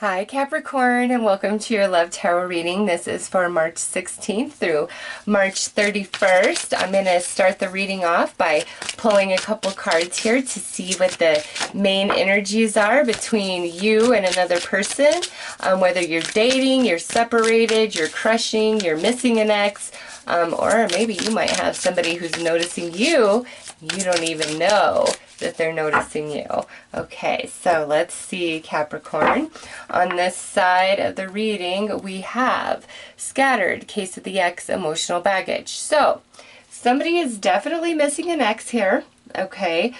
Hi Capricorn, and welcome to your Love Tarot reading. This is for March 16th through March 31st. I'm going to start the reading off by pulling a couple cards here to see what the main energies are between you and another person. Whether you're dating, you're separated, you're crushing, you're missing an ex, or maybe you might have somebody who's noticing you. You don't even know that they're noticing you. Okay, so let's see, Capricorn. On this side of the reading, we have scattered, case of the ex, emotional baggage. So somebody is definitely missing an ex here. Okay,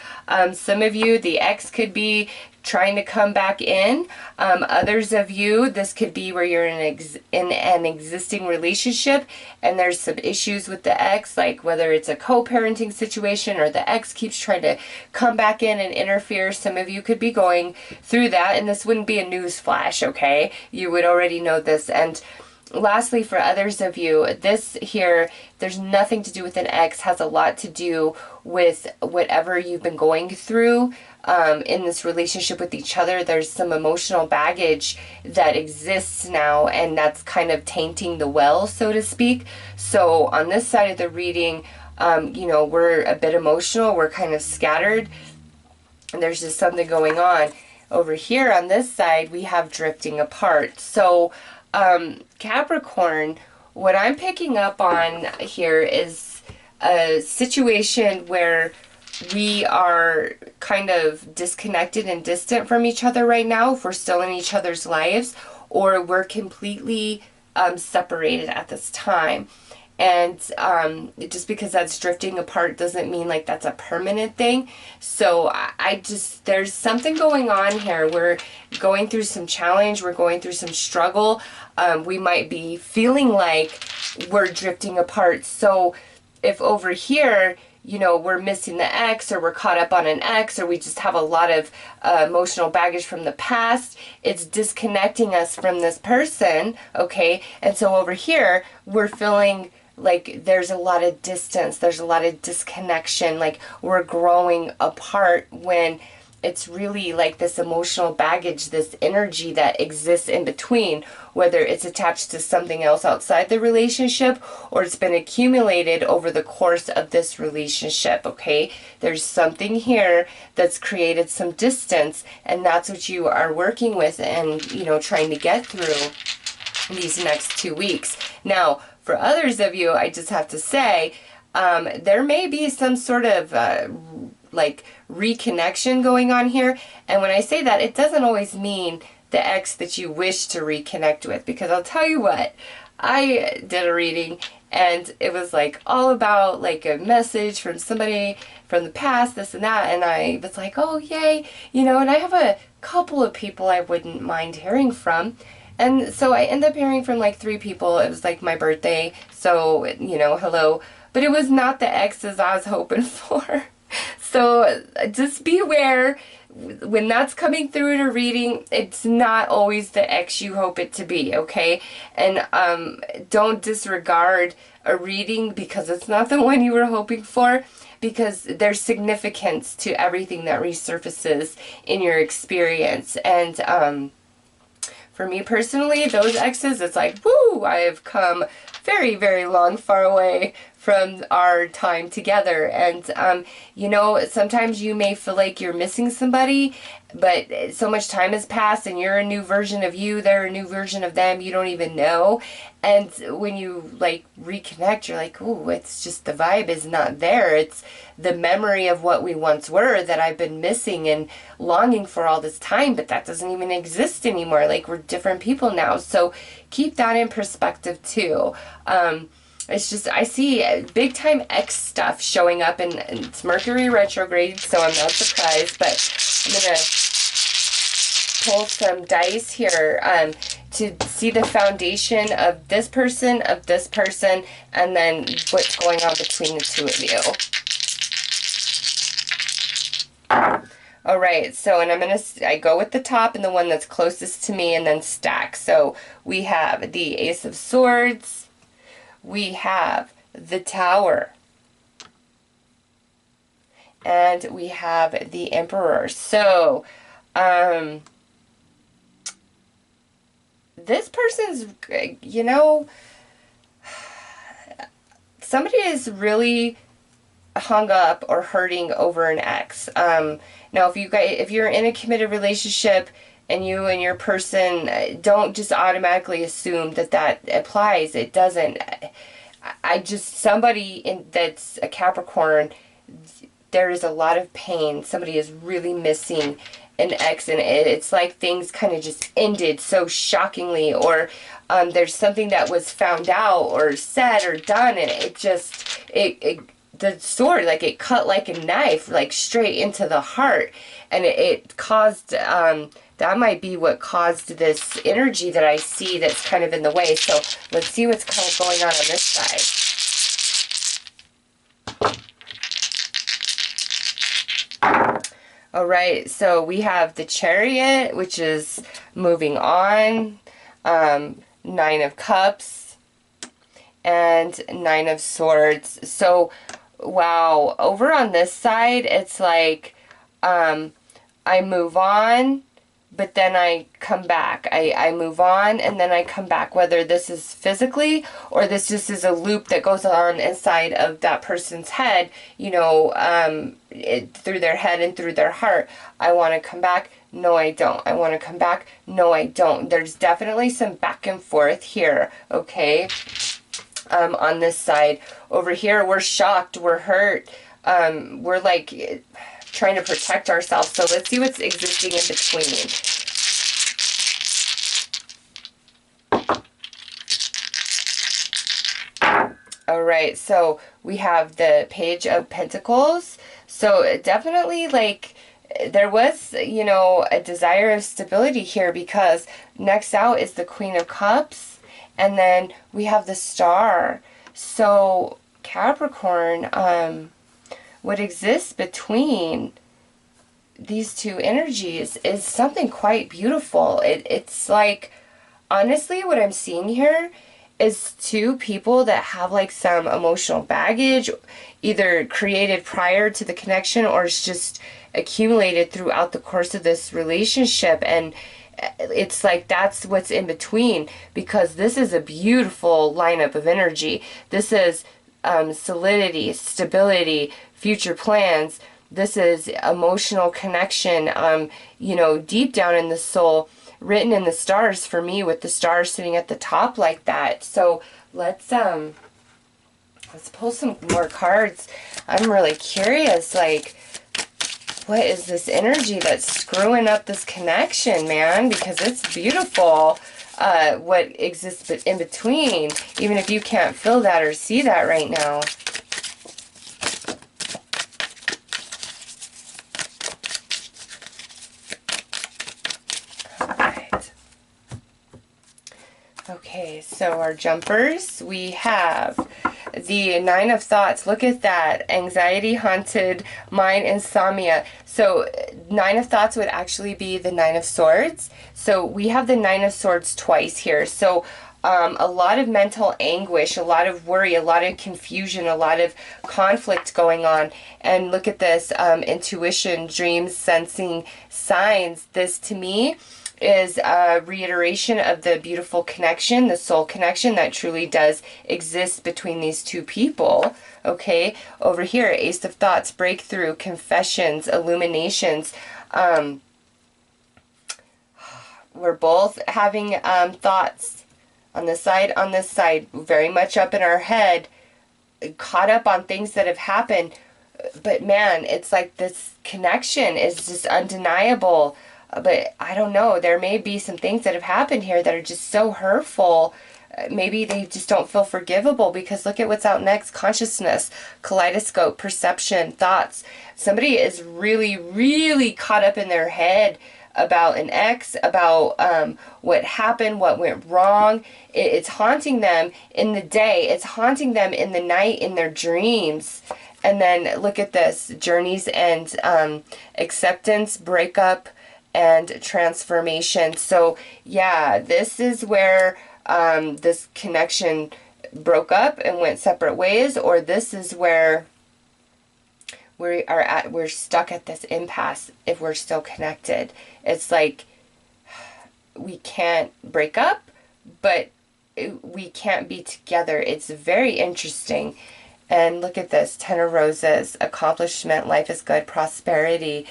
some of you, the ex could be trying to come back in. Others of you, this could be where you're in an existing relationship and there's some issues with the ex, like whether it's a co-parenting situation or the ex keeps trying to come back in and interfere. Some of you could be going through that, and this wouldn't be a news flash, okay? You would already know this. And lastly, for others of you, this here, there's nothing to do with an ex, has a lot to do with whatever you've been going through in this relationship with each other. There's some emotional baggage that exists now, and that's kind of tainting the well, so to speak. So on this side of the reading, we're a bit emotional, we're kind of scattered, and there's just something going on. Over here on this side, we have drifting apart. So Capricorn, what I'm picking up on here is a situation where we are kind of disconnected and distant from each other right now, if we're still in each other's lives, or we're completely separated at this time. And just because that's drifting apart doesn't mean like that's a permanent thing. So there's something going on here. We're going through some challenge. We're going through some struggle. We might be feeling like we're drifting apart. So if over here, we're missing the ex, or we're caught up on an ex, or we just have a lot of emotional baggage from the past, it's disconnecting us from this person, okay? And so over here, we're feeling like there's a lot of distance, there's a lot of disconnection, like we're growing apart, when it's really like this emotional baggage, this energy that exists in between, whether it's attached to something else outside the relationship or it's been accumulated over the course of this relationship, okay? There's something here that's created some distance, and that's what you are working with and, trying to get through these next 2 weeks. Now, for others of you, I just have to say, there may be some sort of reconnection going on here. And when I say that, it doesn't always mean the ex that you wish to reconnect with, because I'll tell you what, I did a reading and it was like all about like a message from somebody from the past, this and that, and I was like, oh yay, and I have a couple of people I wouldn't mind hearing from. And so I ended up hearing from like 3 people. It was like my birthday, so hello, but it was not the exes I was hoping for. So just be aware when that's coming through in a reading, it's not always the ex you hope it to be, okay? And don't disregard a reading because it's not the one you were hoping for, because there's significance to everything that resurfaces in your experience. And for me personally, those exes, it's like, woo, I have come very, very long, far away from our time together. And, sometimes you may feel like you're missing somebody, but so much time has passed and you're a new version of you, they're a new version of them, you don't even know. And when you reconnect, you're like, ooh, it's just the vibe is not there. It's the memory of what we once were that I've been missing and longing for all this time, but that doesn't even exist anymore. Like, we're different people now. So keep that in perspective too. It's just, I see big time X stuff showing up, and it's Mercury retrograde, so I'm not surprised, but I'm going to pull some dice here to see the foundation of this person, and then what's going on between the two of you. All right, so, and I go with the top and the one that's closest to me and then stack. So we have the Ace of Swords, we have the Tower, and we have the Emperor. So this person's, you know, somebody is really hung up or hurting over an ex. Now, if you're in a committed relationship and you and your person, don't just automatically assume that that applies. It doesn't. That's a Capricorn, there is a lot of pain. Somebody is really missing an ex, and it's like things kind of just ended so shockingly, or there's something that was found out or said or done, and the sword, like, it cut like a knife, like straight into the heart, and it caused, that might be what caused this energy that I see that's kind of in the way. So let's see what's kind of going on this side. All right, so we have the Chariot, which is moving on, Nine of Cups, and Nine of Swords. So, wow, over on this side, it's like, I move on, but then I come back. I move on, and then I come back, whether this is physically or this just is a loop that goes on inside of that person's head, you know, through their head and through their heart. I want to come back. No, I don't. I want to come back. No, I don't. There's definitely some back and forth here, okay, on this side. Over here, we're shocked. We're hurt. We're like trying to protect ourselves. So let's see what's existing in between. All right, so we have the Page of Pentacles. So definitely, like, there was, you know, a desire of stability here, because next out is the Queen of Cups, and then we have the Star. So Capricorn, what exists between these two energies is something quite beautiful. It's like, honestly, what I'm seeing here is two people that have like some emotional baggage, either created prior to the connection or it's just accumulated throughout the course of this relationship. And it's like that's what's in between, because this is a beautiful lineup of energy. This is solidity, stability, future plans. This is emotional connection, you know, deep down in the soul, written in the stars for me, with the stars sitting at the top like that. So let's pull some more cards. I'm really curious, like, what is this energy that's screwing up this connection, man? Because it's beautiful, what exists in between, even if you can't feel that or see that right now. Okay, so our jumpers, we have the Nine of Thoughts. Look at that. Anxiety, haunted mind, insomnia. So Nine of Thoughts would actually be the Nine of Swords. So we have the Nine of Swords twice here. So a lot of mental anguish, a lot of worry, a lot of confusion, a lot of conflict going on. And look at this, intuition, dreams, sensing, signs. This, to me, is a reiteration of the beautiful connection, the soul connection that truly does exist between these two people. Okay, over here, Ace of Thoughts, breakthrough, confessions, illuminations. We're both having thoughts on this side, very much up in our head, caught up on things that have happened. But man, it's like this connection is just undeniable. But I don't know, there may be some things that have happened here that are just so hurtful. Maybe they just don't feel forgivable, because look at what's out next. Consciousness, kaleidoscope, perception, thoughts. Somebody is really, really caught up in their head about an ex, about what happened, what went wrong. It's haunting them in the day. It's haunting them in the night, in their dreams. And then look at this, journeys and acceptance, breakup, and transformation. So yeah, this is where this connection broke up and went separate ways, or this is where we're stuck at this impasse if we're still connected. It's like we can't break up, but we can't be together. It's very interesting. And look at this, 10 of Roses, accomplishment, life is good, prosperity.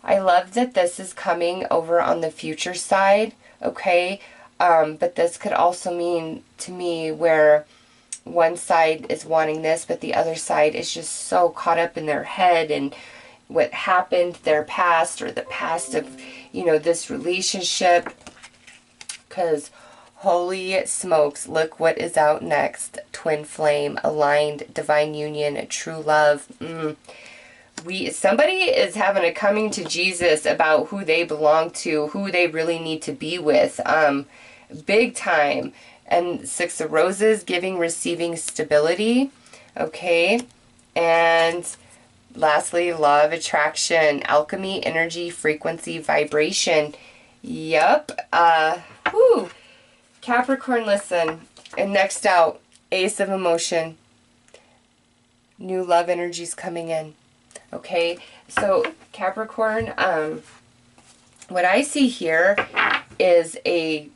I love that this is coming over on the future side, okay? But this could also mean to me where one side is wanting this, but the other side is just so caught up in their head and what happened, their past, or the past of, you know, this relationship. Because holy smokes, look what is out next. Twin flame, aligned, divine union, true love. Somebody is having a coming to Jesus about who they belong to, who they really need to be with. Big time. And 6 of Roses, giving, receiving, stability. Okay. And lastly, law of attraction, alchemy, energy, frequency, vibration. Yep. Capricorn, listen. And next out, Ace of Emotion. New love energies coming in. Okay. So Capricorn, what I see here is a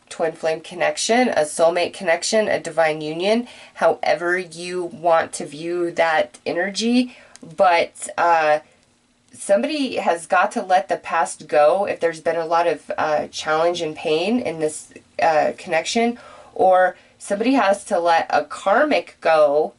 twin flame connection, a soulmate connection, a divine union, however you want to view that energy. But somebody has got to let the past go if there's been a lot of challenge and pain in this connection, or somebody has to let a karmic go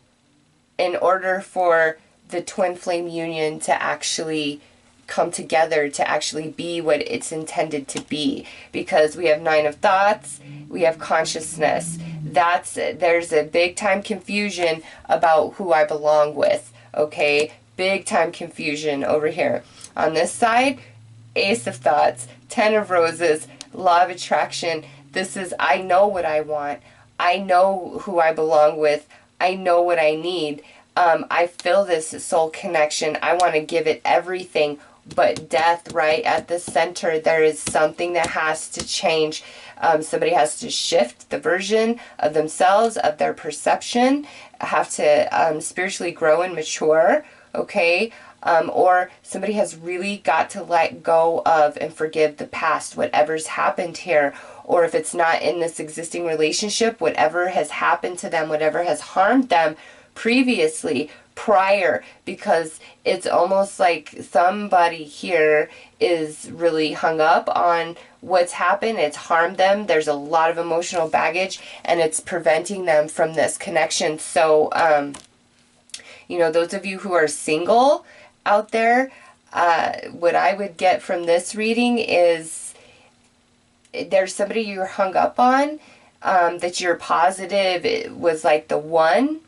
in order for the twin flame union to actually come together, to actually be what it's intended to be. Because we have 9 of Thoughts, we have consciousness. There's a big time confusion about who I belong with, okay? Big time confusion over here. On this side, Ace of Thoughts, 10 of Roses, law of attraction. This is, I know what I want. I know who I belong with. I know what I need. I feel this soul connection. I want to give it everything. But death right at the center, there is something that has to change. Somebody has to shift the version of themselves, of their perception, have to spiritually grow and mature, okay? Or somebody has really got to let go of and forgive the past, whatever's happened here. Or if it's not in this existing relationship, whatever has happened to them, whatever has harmed them previously, prior, because it's almost like somebody here is really hung up on what's happened. It's harmed them. There's a lot of emotional baggage, and it's preventing them from this connection. So, you know, those of you who are single out there, what I would get from this reading is there's somebody you're hung up on, that you're positive it was like the one.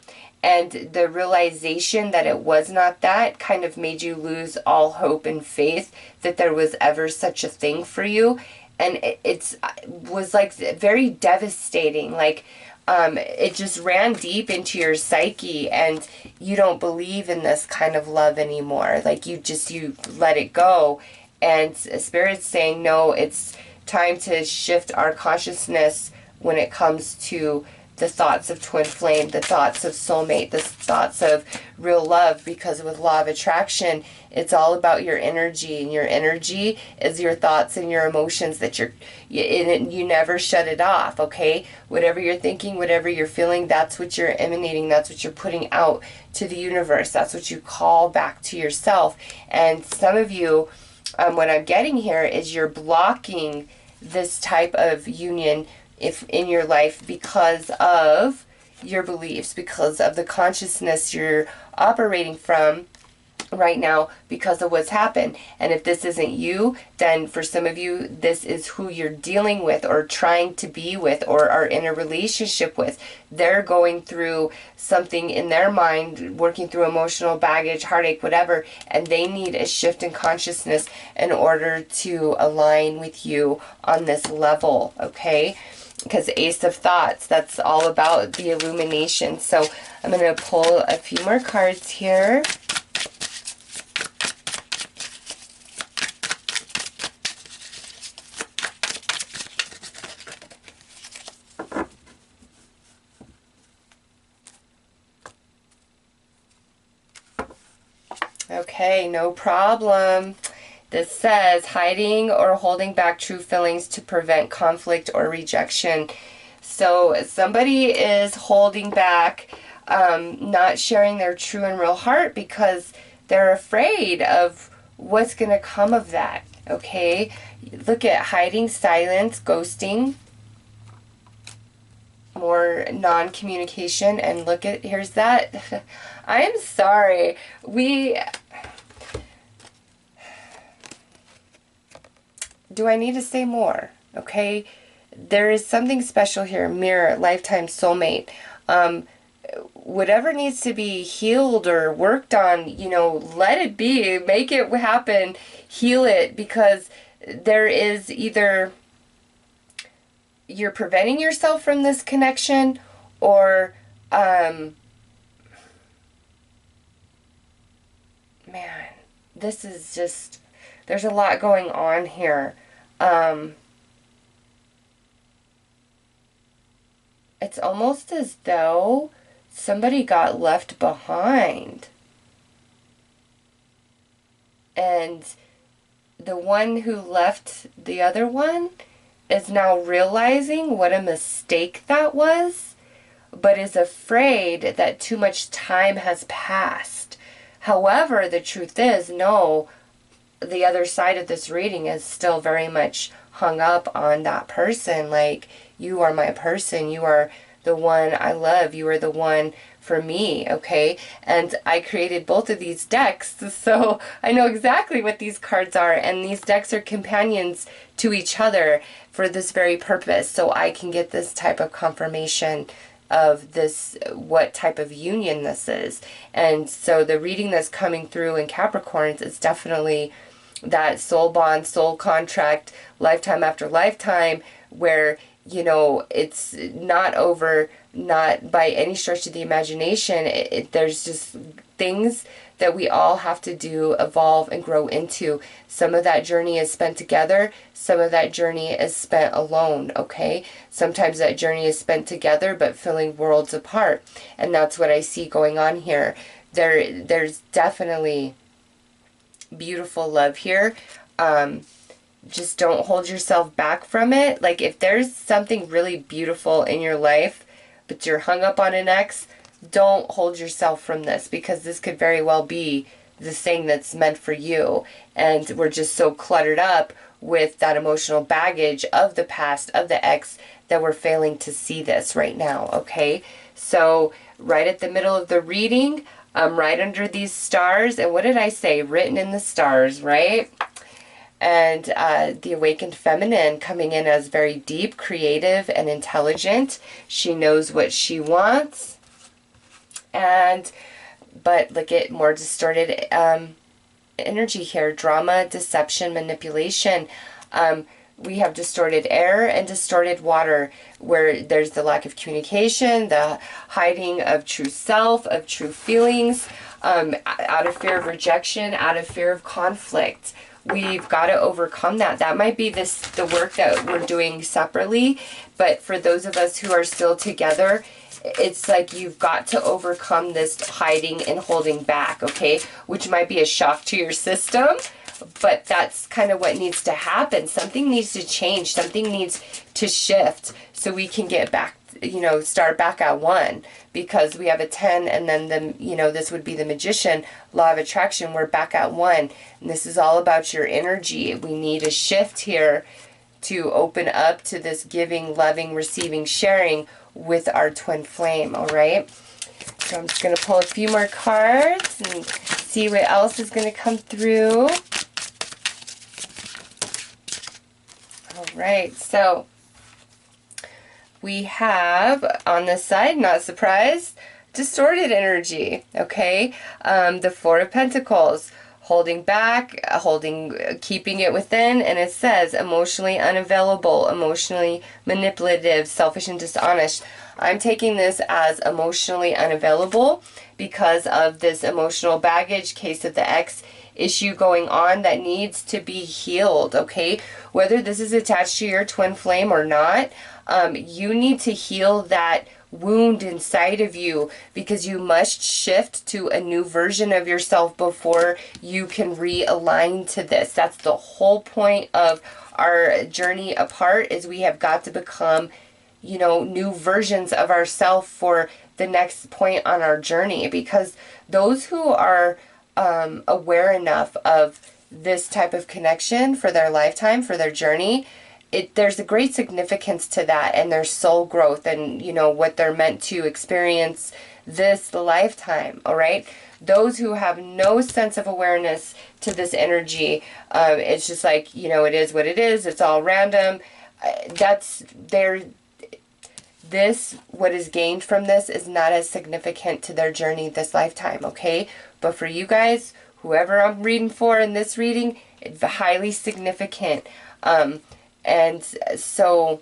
And the realization that it was not that kind of made you lose all hope and faith that there was ever such a thing for you. And it was like very devastating. Like it just ran deep into your psyche, and you don't believe in this kind of love anymore. Like you let it go. And Spirit's saying, no, it's time to shift our consciousness when it comes to the thoughts of twin flame, the thoughts of soulmate, the thoughts of real love, because with law of attraction, it's all about your energy, and your energy is your thoughts and your emotions that you never shut it off, okay? Whatever you're thinking, whatever you're feeling, that's what you're emanating, that's what you're putting out to the universe, that's what you call back to yourself. And some of you, what I'm getting here is you're blocking this type of union if in your life because of your beliefs, because of the consciousness you're operating from right now, because of what's happened. And if this isn't you, then for some of you, this is who you're dealing with or trying to be with or are in a relationship with. They're going through something in their mind, working through emotional baggage, heartache, whatever, and they need a shift in consciousness in order to align with you on this level, okay? Because Ace of Thoughts, that's all about the illumination. So I'm going to pull a few more cards here. Okay, no problem. This says hiding or holding back true feelings to prevent conflict or rejection. So somebody is holding back, not sharing their true and real heart because they're afraid of what's going to come of that, okay? Look at hiding, silence, ghosting, more non-communication, and look at, here's that. I'm sorry. Do I need to say more? Okay? There is something special here. Mirror, lifetime soulmate. Whatever needs to be healed or worked on, you know, let it be. Make it happen. Heal it, because there is either you're preventing yourself from this connection, or man, this is just, there's a lot going on here. It's almost as though somebody got left behind. And the one who left the other one is now realizing what a mistake that was, but is afraid that too much time has passed. However, the truth is, no, the other side of this reading is still very much hung up on that person. Like, you are my person. You are the one I love. You are the one for me, okay? And I created both of these decks, so I know exactly what these cards are, and these decks are companions to each other for this very purpose, so I can get this type of confirmation of this, what type of union this is. And so the reading that's coming through in Capricorns is definitely that soul bond, soul contract, lifetime after lifetime, where, you know, it's not over, not by any stretch of the imagination. There's just things that we all have to do, evolve, and grow into. Some of that journey is spent together. Some of that journey is spent alone, okay? Sometimes that journey is spent together, but feeling worlds apart. And that's what I see going on here. There's definitely beautiful love here. Just don't hold yourself back from it. Like, if there's something really beautiful in your life, but you're hung up on an ex, don't hold yourself from this, because this could very well be the thing that's meant for you. And we're just so cluttered up with that emotional baggage of the past, of the ex, that we're failing to see this right now, okay? So right at the middle of the reading, right under these stars, and what did I say? Written in the stars, right? And the awakened feminine coming in as very deep, creative, and intelligent. She knows what she wants. But look at more distorted energy here. Drama, deception, manipulation. We have distorted air and distorted water, where there's the lack of communication, the hiding of true self, of true feelings, out of fear of rejection, out of fear of conflict. We've got to overcome that. That might be the work that we're doing separately, but for those of us who are still together, it's like you've got to overcome this hiding and holding back, okay? Which might be a shock to your system, but that's kind of what needs to happen. Something needs to change. Something needs to shift so we can get back, you know, start back at one, because we have a 10, and then this would be the Magician, law of attraction. We're back at one, and this is all about your energy. We need a shift here to open up to this giving, loving, receiving, sharing with our twin flame, all right? So I'm just going to pull a few more cards and see what else is going to come through. All right, so we have on this side, not surprised, distorted energy, okay? The Four of Pentacles, holding back, keeping it within, and it says emotionally unavailable, emotionally manipulative, selfish, and dishonest. I'm taking this as emotionally unavailable because of this emotional baggage, case of the ex issue going on that needs to be healed, okay? Whether this is attached to your twin flame or not, you need to heal that wound inside of you, because you must shift to a new version of yourself before you can realign to this. That's the whole point of our journey apart, is we have got to become new versions of ourselves for the next point on our journey. Because those who are aware enough of this type of connection for their lifetime, for their journey, there's a great significance to that and their soul growth and, what they're meant to experience this lifetime, all right? Those who have no sense of awareness to this energy, it's just like, it is what it is, it's all random. What is gained from this is not as significant to their journey this lifetime, okay? But for you guys, whoever I'm reading for in this reading, it's highly significant. And so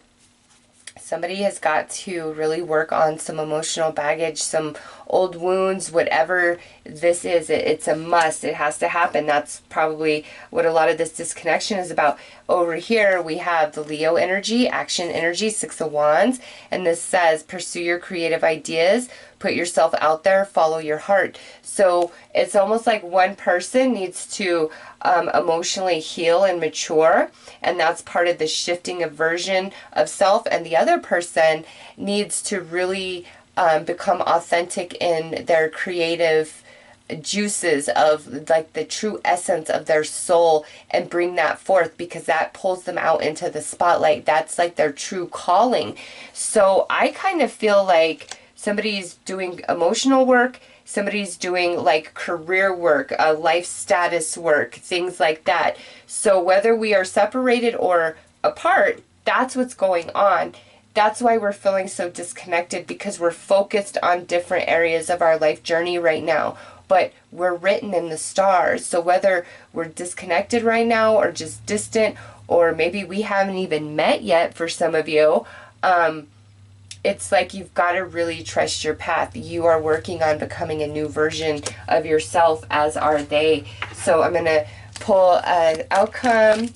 somebody has got to really work on some emotional baggage, some old wounds, whatever this is. It's a must. It has to happen. That's probably what a lot of this disconnection is about. Over here, we have the Leo energy, action energy, Six of Wands. And this says, pursue your creative ideas, put yourself out there, follow your heart. So it's almost like one person needs to emotionally heal and mature, and that's part of the shifting of version of self, and the other person needs to really become authentic in their creative juices of like the true essence of their soul and bring that forth, because that pulls them out into the spotlight. That's like their true calling. So I kind of feel like somebody's doing emotional work, somebody's doing like career work, life status work, things like that. So whether we are separated or apart, that's what's going on. That's why we're feeling so disconnected, because we're focused on different areas of our life journey right now. But we're written in the stars. So whether we're disconnected right now or just distant, or maybe we haven't even met yet for some of you, it's like you've got to really trust your path. You are working on becoming a new version of yourself, as are they. So I'm going to pull an outcome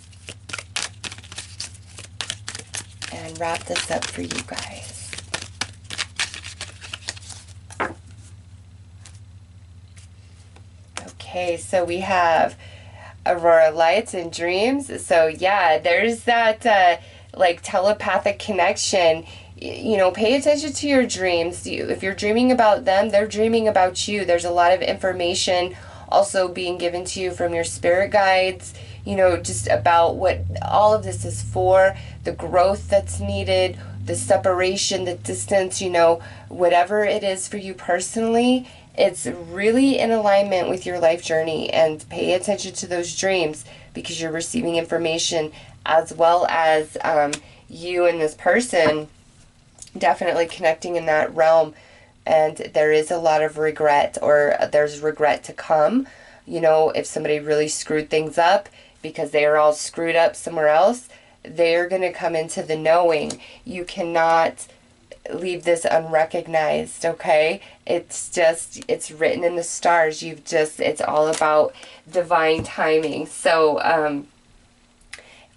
and wrap this up for you guys. Okay, so we have Aurora Lights and Dreams. So yeah, there's that like telepathic connection. Pay attention to your dreams. If you're dreaming about them, they're dreaming about you. There's a lot of information also being given to you from your spirit guides, just about what all of this is for, the growth that's needed, the separation, the distance, whatever it is for you personally. It's really in alignment with your life journey, and pay attention to those dreams, because you're receiving information, as well as you and this person definitely connecting in that realm. And there is a lot of regret, or there's regret to come. If somebody really screwed things up because they are all screwed up somewhere else, they're going to come into the knowing. You cannot leave this unrecognized, okay? It's written in the stars. It's all about divine timing. So,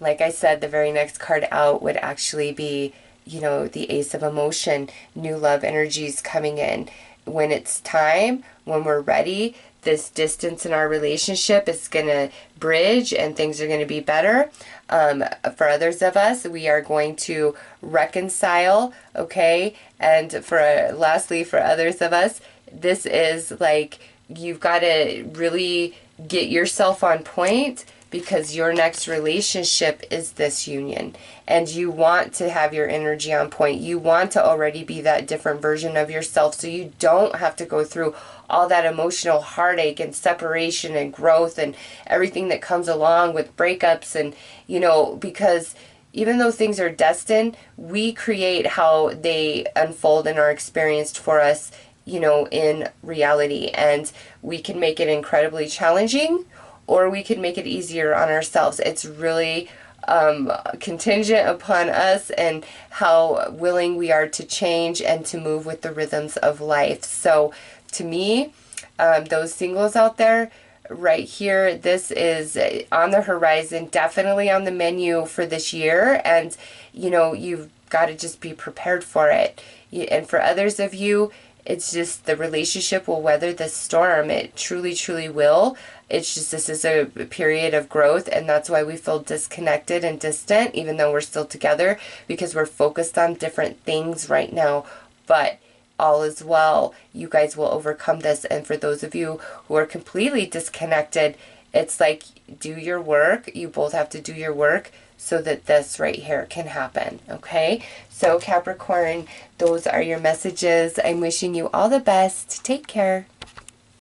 like I said, the very next card out would actually be, the Ace of Emotion, new love energies coming in. When it's time, when we're ready, this distance in our relationship is going to bridge and things are going to be better. For others of us, we are going to reconcile, okay? And lastly, for others of us, this is like, you've got to really get yourself on point, because your next relationship is this union, and you want to have your energy on point. You want to already be that different version of yourself, so you don't have to go through all that emotional heartache and separation and growth and everything that comes along with breakups. And because even though things are destined, we create how they unfold and are experienced for us, in reality. And we can make it incredibly challenging, or we can make it easier on ourselves. It's really contingent upon us and how willing we are to change and to move with the rhythms of life. So to me, those singles out there, right here, this is on the horizon, definitely on the menu for this year. And, you've got to just be prepared for it. And for others of you, it's just the relationship will weather this storm. It truly, truly will. It's just this is a period of growth, and that's why we feel disconnected and distant, even though we're still together, because we're focused on different things right now. But all is well. You guys will overcome this. And for those of you who are completely disconnected, it's like, do your work. You both have to do your work so that this right here can happen. Okay? So Capricorn, those are your messages. I'm wishing you all the best. Take care.